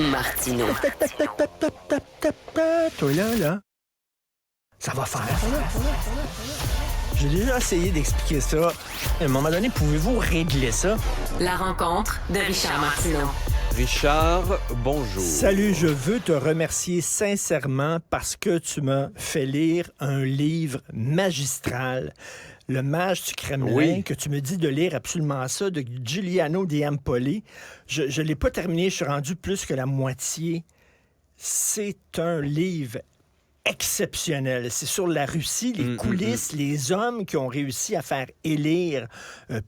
Martineau. Tac, tac, tac, tac, tac, tac, tac, tac. Toi là. Ça va faire. J'ai déjà essayé d'expliquer ça. À un moment donné, pouvez-vous régler ça? La rencontre de Richard Martineau. Richard, bonjour. Salut, je veux te remercier sincèrement parce que tu m'as fait lire un livre magistral, Le Mage du Kremlin, Oui. que tu me dis de lire absolument ça, de Giuliano di Empoli. Je ne l'ai pas terminé, je suis rendu plus que la moitié. C'est un livre exceptionnel. C'est sur la Russie, les coulisses, les hommes qui ont réussi à faire élire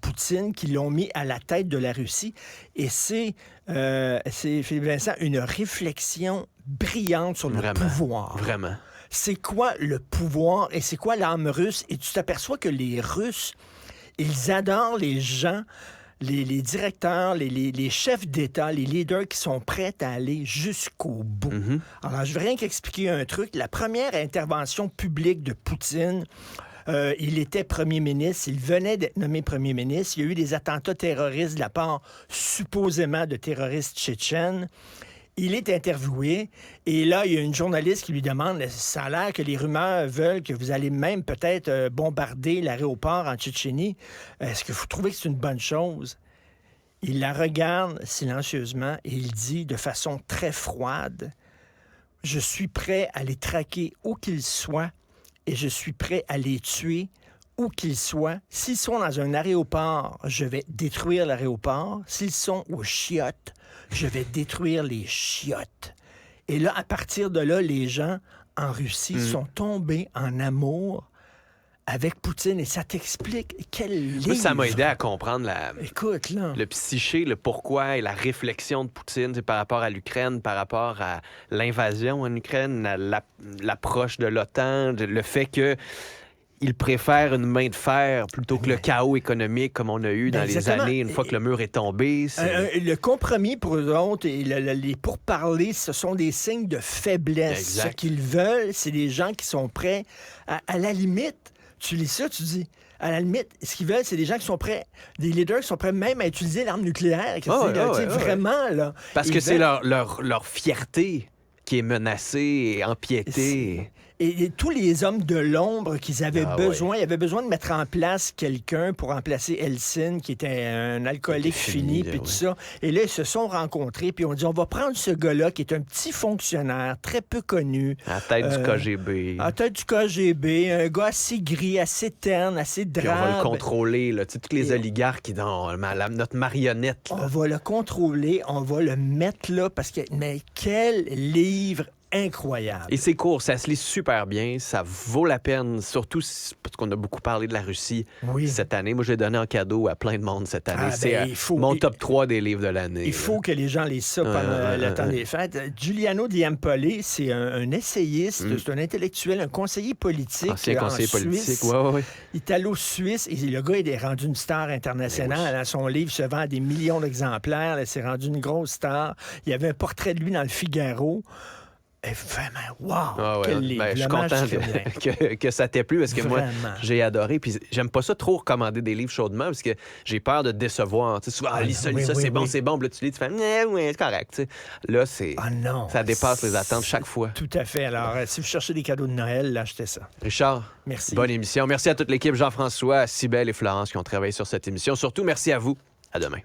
Poutine, qui l'ont mis à la tête de la Russie. Et c'est Philippe Vincent, une réflexion brillante sur le pouvoir. Vraiment. C'est quoi le pouvoir et c'est quoi l'âme russe? Et tu t'aperçois que les Russes, ils adorent les gens, les directeurs, les chefs d'État, les leaders qui sont prêts à aller jusqu'au bout. Alors, je vais rien qu'expliquer un truc. La première intervention publique de Poutine, il était premier ministre, il venait d'être nommé premier ministre. Il y a eu des attentats terroristes de la part, supposément, de terroristes tchétchènes. Il est interviewé et là, il y a une journaliste qui lui demande, ça a l'air que les rumeurs veulent que vous allez même peut-être bombarder l'aéroport en Tchétchénie. Est-ce que vous trouvez que c'est une bonne chose? Il la regarde silencieusement et il dit de façon très froide, « Je suis prêt à les traquer où qu'ils soient et je suis prêt à les tuer où qu'ils soient. S'ils sont dans un aéroport, je vais détruire l'aéroport. S'ils sont aux chiottes, je vais détruire les chiottes. » Et là, à partir de là, les gens en Russie sont tombés en amour avec Poutine. Et ça t'explique quel livre. Moi, ça m'a aidé à comprendre Écoute, là. le psyché, le pourquoi et la réflexion de Poutine par rapport à l'Ukraine, par rapport à l'invasion en Ukraine, à l'approche de l'OTAN, le fait que il préfère une main de fer plutôt que le chaos économique comme on a eu dans les années, une fois que le mur est tombé. Le compromis pour eux autres et les pourparlers, ce sont des signes de faiblesse. Exact. Ce qu'ils veulent, c'est des gens qui sont prêts à la limite. Tu lis ça, tu dis, à la limite, ce qu'ils veulent, c'est des gens qui sont prêts, des leaders qui sont prêts même à utiliser l'arme nucléaire. Vraiment, là. Parce que c'est leur fierté qui est menacée et empiétée. Et tous les hommes de l'ombre qu'ils avaient besoin, ils avaient besoin de mettre en place quelqu'un pour remplacer Helsinki, qui était un alcoolique fini, puis tout ça. Et là, ils se sont rencontrés, puis on dit, on va prendre ce gars-là, qui est un petit fonctionnaire, très peu connu. À la tête du KGB. À la tête du KGB, un gars assez gris, assez terne, assez drabe. Puis on va le contrôler, là. Tu sais, tous les oligarques qui dans notre marionnette. Là. On va le contrôler, on va le mettre là, parce que, mais quel livre incroyable. Et c'est court, ça se lit super bien, ça vaut la peine, surtout parce qu'on a beaucoup parlé de la Russie cette année. Moi, je l'ai donné en cadeau à plein de monde cette année. C'est mon top 3 des livres de l'année. Il faut que les gens lisent ça pendant le temps des fêtes. Giuliano di Empoli, c'est un essayiste, c'est un intellectuel, un conseiller politique. Ancien conseiller politique, oui. Italo-suisse. Et le gars, il est rendu une star internationale. Son livre se vend à des millions d'exemplaires. C'est rendu une grosse star. Il y avait un portrait de lui dans le Figaro. Et vraiment, wow! Quel livre. Je suis content que ça t'ait plu parce que moi, j'ai adoré. Puis j'aime pas ça trop recommander des livres chaudement parce que j'ai peur de te décevoir. Tu sais, souvent, lis ça, c'est bon. Puis là, tu lis, tu fais, oui, c'est correct. Tu sais. Là, ça dépasse les attentes chaque fois. Tout à fait. Alors, si vous cherchez des cadeaux de Noël, là, achetez ça. Richard, merci. Bonne émission. Merci à toute l'équipe, Jean-François, Cybèle et Florence qui ont travaillé sur cette émission. Surtout, merci à vous. À demain.